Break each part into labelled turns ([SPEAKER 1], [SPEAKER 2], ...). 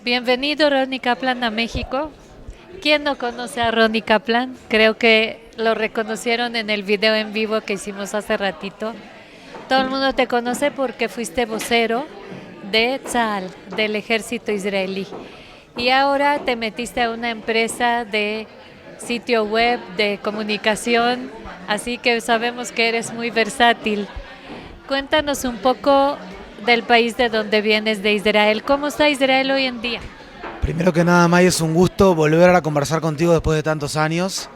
[SPEAKER 1] Bienvenido Ronnie Kaplan a México. ¿Quién no conoce a Ronnie Kaplan? Creo que lo reconocieron en el video en vivo que hicimos hace ratito. Todo el mundo te conoce porque fuiste vocero de Tzal, del ejército israelí. Y ahora te metiste a una empresa de sitio web, de comunicación, así que sabemos que eres muy versátil. Cuéntanos un poco del país de donde vienes, de Israel. ¿Cómo está Israel hoy en día?
[SPEAKER 2] Primero que nada, May, es un gusto volver a conversar contigo después de tantos años.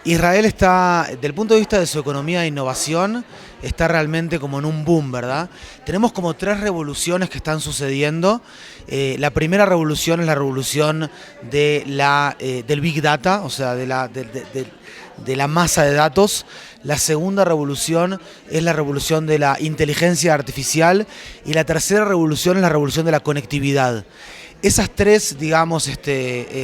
[SPEAKER 2] Israel está, desde el punto de vista de su economía e innovación, está realmente como en un boom, ¿verdad? Tenemos como tres revoluciones que están sucediendo. La primera revolución es la revolución del Big Data, o sea, de la masa de datos. La segunda revolución es la revolución de la inteligencia artificial y la tercera revolución es la revolución de la conectividad. Esas tres, digamos,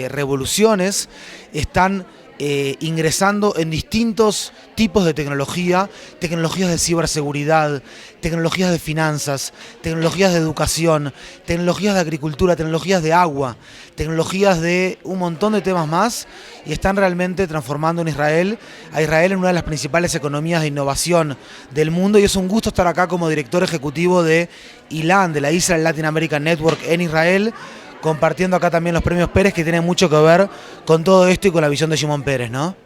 [SPEAKER 2] revoluciones están ingresando en distintos tipos de tecnología, tecnologías de ciberseguridad, tecnologías de finanzas, tecnologías de educación, tecnologías de agricultura, tecnologías de agua, tecnologías de un montón de temas más, y están realmente transformando a Israel en una de las principales economías de innovación del mundo, y es un gusto estar acá como director ejecutivo de ILAN, de la Israel Latin American Network en Israel, compartiendo acá también los premios Pérez, que tienen mucho que ver con todo esto y con la visión de Shimon Peres, ¿no?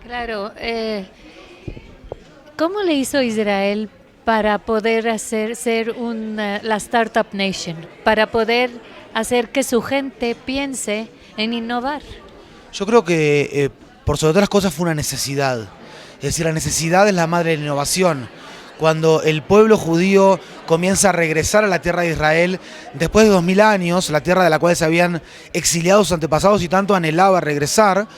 [SPEAKER 1] Claro, ¿cómo le hizo Israel para poder ser la Startup Nation, para poder hacer que su gente piense en innovar?
[SPEAKER 2] Yo creo que por sobre todas las cosas fue una necesidad. Es decir, la necesidad es la madre de la innovación. Cuando el pueblo judío comienza a regresar a la tierra de Israel, después de 2000 años, la tierra de la cual se habían exiliado sus antepasados y tanto anhelaba regresar,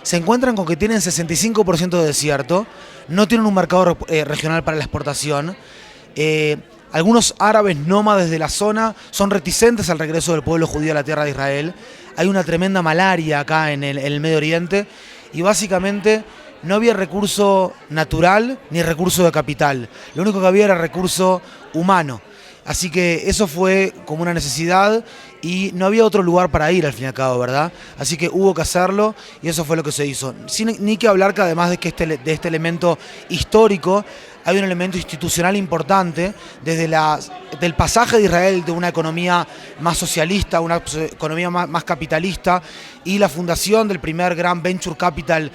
[SPEAKER 2] se encuentran con que tienen 65% de desierto, no tienen un mercado regional para la exportación. Algunos árabes nómades de la zona son reticentes al regreso del pueblo judío a la tierra de Israel. Hay una tremenda malaria acá en el Medio Oriente y básicamente no había recurso natural ni recurso de capital. Lo único que había era recurso humano. Así que eso fue como una necesidad y no había otro lugar para ir al fin y al cabo, ¿verdad? Así que hubo que hacerlo y eso fue lo que se hizo. Ni que hablar que además de este elemento histórico, hay un elemento institucional importante del pasaje de Israel de una economía más socialista, una economía más capitalista, y la fundación del primer gran venture capital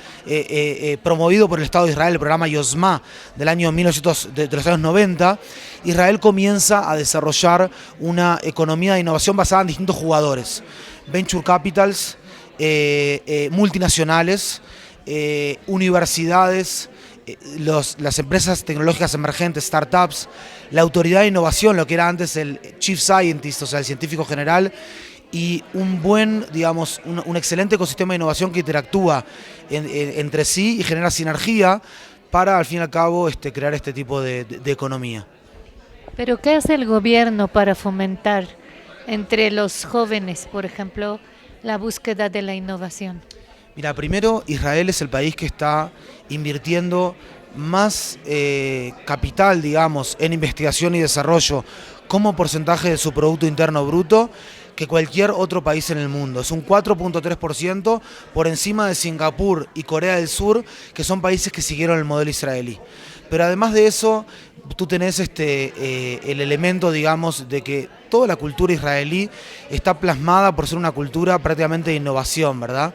[SPEAKER 2] promovido por el Estado de Israel, el programa Yosma del año 1900, de los años 90. Israel comienza a desarrollar una economía de innovación basada en distintos jugadores, venture capitals, multinacionales, universidades, las empresas tecnológicas emergentes, startups, la autoridad de innovación, lo que era antes el Chief Scientist, o sea, el científico general, y un excelente ecosistema de innovación que interactúa entre sí y genera sinergia para, al fin y al cabo, crear este tipo de economía.
[SPEAKER 1] Pero ¿qué hace el gobierno para fomentar entre los jóvenes, por ejemplo, la búsqueda de la innovación?
[SPEAKER 2] Mira, primero Israel es el país que está invirtiendo más capital, digamos, en investigación y desarrollo como porcentaje de su Producto Interno Bruto que cualquier otro país en el mundo. Es un 4.3% por encima de Singapur y Corea del Sur, que son países que siguieron el modelo israelí. Pero además de eso, tú tenés el elemento, digamos, de que toda la cultura israelí está plasmada por ser una cultura prácticamente de innovación, ¿verdad?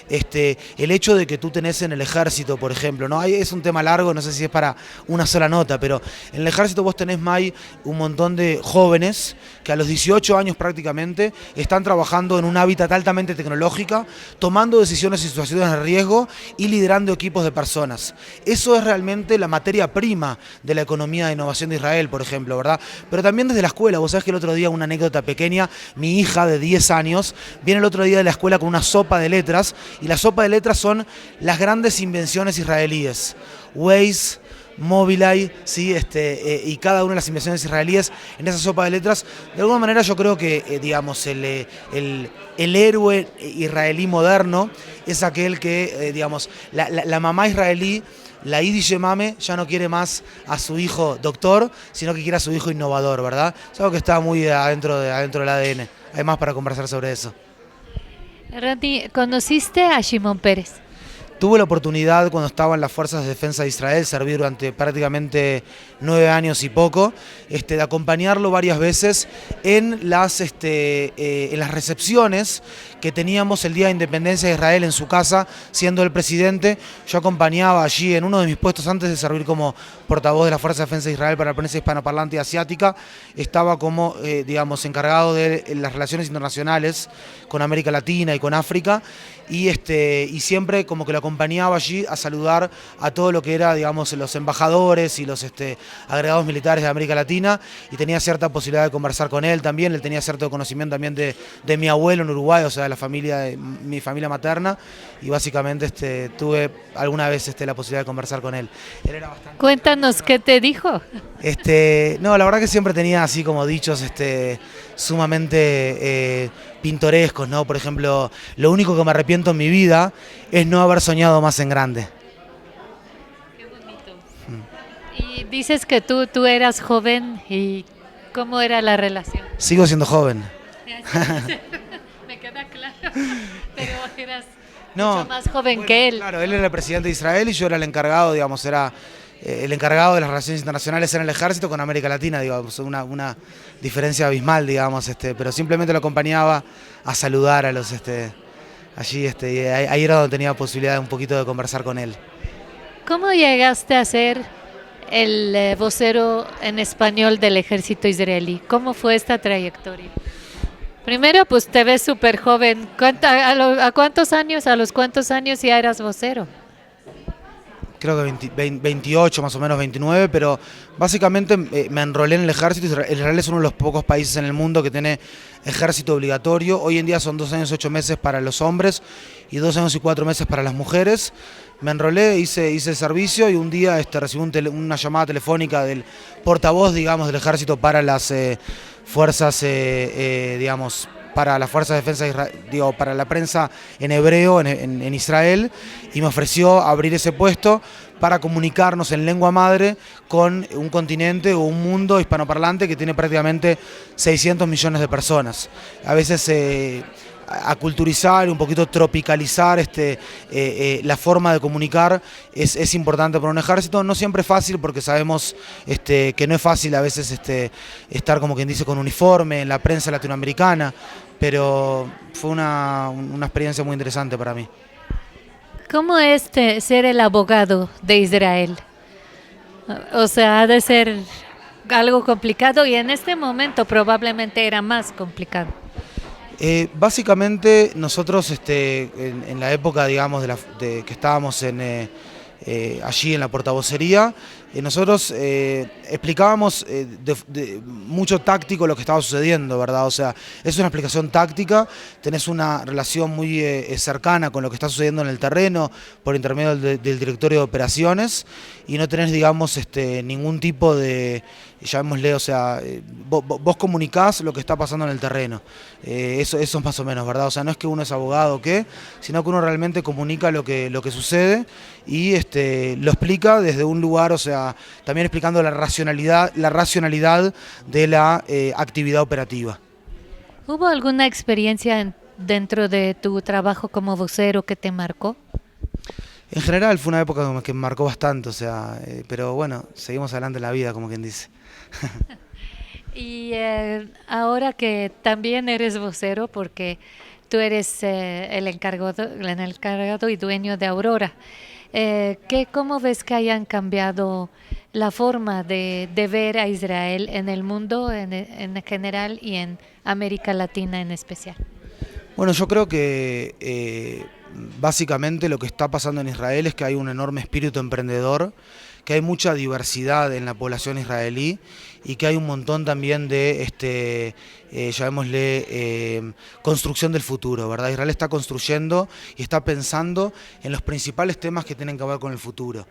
[SPEAKER 2] El hecho de que tú tenés en el ejército, por ejemplo, ¿no? Es un tema largo, no sé si es para una sola nota, pero en el ejército vos tenés, May, un montón de jóvenes que a los 18 años prácticamente están trabajando en un hábitat altamente tecnológica, tomando decisiones en situaciones de riesgo y liderando equipos de personas. Eso es realmente la materia prima de la economía de innovación de Israel, por ejemplo, ¿verdad? Pero también desde la escuela. Vos sabés que el otro día, una anécdota pequeña, mi hija de 10 años viene el otro día de la escuela con una sopa de letras, y la sopa de letras son las grandes invenciones israelíes. Waze, Mobileye, ¿sí? Y cada una de las invenciones israelíes en esa sopa de letras. De alguna manera yo creo que digamos, el héroe israelí moderno es aquel que, digamos, la mamá israelí la Idi Yemame ya no quiere más a su hijo doctor, sino que quiere a su hijo innovador, ¿verdad? Es algo que está muy adentro del ADN. Hay más para conversar sobre eso.
[SPEAKER 1] Ronnie, ¿conociste a Shimon Peres?
[SPEAKER 2] Tuve la oportunidad cuando estaba en las Fuerzas de Defensa de Israel, serví durante prácticamente 9 años y poco, de acompañarlo varias veces en las recepciones que teníamos el Día de Independencia de Israel en su casa, siendo el presidente. Yo acompañaba allí en uno de mis puestos antes de servir como portavoz de la Fuerza de Defensa de Israel para la prensa hispanoparlante y asiática, estaba como, encargado de las relaciones internacionales con América Latina y con África, y siempre como que lo acompañaba allí a saludar a todo lo que era, digamos, los embajadores y los agregados militares de América Latina, y tenía cierta posibilidad de conversar con él también. Él tenía cierto conocimiento también de mi abuelo en Uruguay, o sea, de la familia, de mi familia materna, y básicamente tuve alguna vez la posibilidad de conversar con él. Él era bastante...
[SPEAKER 1] Cuéntanos qué te dijo.
[SPEAKER 2] No, la verdad que siempre tenía así como dichos sumamente pintorescos, ¿no? Por ejemplo, lo único que me arrepiento en mi vida es no haber soñado más en grande.
[SPEAKER 1] Qué bonito. Y dices que tú eras joven, ¿y cómo era la relación?
[SPEAKER 2] Sigo siendo joven.
[SPEAKER 1] Me queda claro, pero eras
[SPEAKER 2] No,
[SPEAKER 1] mucho más joven que él.
[SPEAKER 2] Claro, él era el presidente de Israel y yo era el encargado, digamos, era el encargado de las relaciones internacionales en el ejército con América Latina, digamos, una diferencia abismal, digamos, pero simplemente lo acompañaba a saludar a los, allí, y ahí era donde tenía posibilidad de un poquito de conversar con él.
[SPEAKER 1] ¿Cómo llegaste a ser el vocero en español del ejército israelí? ¿Cómo fue esta trayectoria? Primero, pues te ves súper joven. ¿A cuántos años? ¿A los cuántos años ya eras vocero?
[SPEAKER 2] Creo que 28, más o menos 29, pero básicamente me enrolé en el ejército. Israel es uno de los pocos países en el mundo que tiene ejército obligatorio. Hoy en día son 2 años y 8 meses para los hombres y 2 años y 4 meses para las mujeres. Me enrolé, hice el servicio y un día recibí una llamada telefónica del portavoz, digamos, del ejército para las fuerzas, digamos, para la Fuerza de Defensa de Israel, para la prensa en hebreo en Israel, y me ofreció abrir ese puesto para comunicarnos en lengua madre con un continente o un mundo hispanoparlante que tiene prácticamente 600 millones de personas. A veces aculturizar, un poquito tropicalizar la forma de comunicar es importante para un ejército. No siempre es fácil, porque sabemos que no es fácil a veces estar, como quien dice, con uniforme en la prensa latinoamericana, pero fue una experiencia muy interesante para mí.
[SPEAKER 1] ¿Cómo es ser el abogado de Israel? O sea, ha de ser algo complicado, y en este momento probablemente era más complicado.
[SPEAKER 2] Básicamente nosotros en la época, digamos, que estábamos allí en la portavocería, nosotros explicábamos mucho táctico lo que estaba sucediendo, ¿verdad? O sea, es una explicación táctica, tenés una relación muy cercana con lo que está sucediendo en el terreno por intermedio del directorio de operaciones, y no tenés, digamos, ningún tipo de, llamémosle, o sea, vos comunicás lo que está pasando en el terreno. Eso es más o menos, ¿verdad? O sea, no es que uno es abogado o qué, sino que uno realmente comunica lo que sucede y lo explica desde un lugar, o sea, también explicando la racionalidad de la actividad operativa.
[SPEAKER 1] ¿Hubo alguna experiencia dentro de tu trabajo como vocero que te marcó?
[SPEAKER 2] En general fue una época que me marcó bastante, o sea, pero bueno, seguimos adelante en la vida, como quien dice.
[SPEAKER 1] Y ahora que también eres vocero, porque tú eres el encargado y dueño de Aurora, ¿cómo ves que hayan cambiado la forma de ver a Israel en el mundo en general y en América Latina en especial?
[SPEAKER 2] Bueno, yo creo que básicamente lo que está pasando en Israel es que hay un enorme espíritu emprendedor, que hay mucha diversidad en la población israelí y que hay un montón también de llamémosle, construcción del futuro, ¿verdad? Israel está construyendo y está pensando en los principales temas que tienen que ver con el futuro.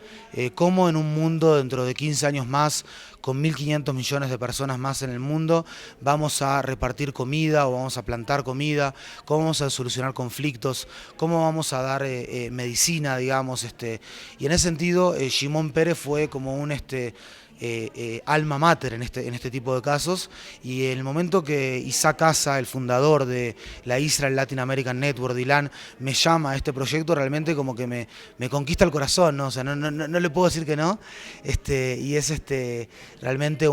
[SPEAKER 2] Cómo en un mundo dentro de 15 años más, con 1.500 millones de personas más en el mundo, vamos a repartir comida o vamos a plantar comida, cómo vamos a solucionar conflictos, cómo vamos a dar medicina, digamos. Y en ese sentido, Shimon Peres fue como un alma mater en este tipo de casos, y en el momento que Isaac Asa, el fundador de la Israel Latin American Network, Dylan, me llama a este proyecto, realmente como que me conquista el corazón, ¿no? O sea, no le puedo decir que no, y es realmente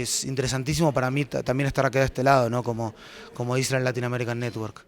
[SPEAKER 2] es interesantísimo para mí también estar acá de este lado, ¿no? Como Israel Latin American Network.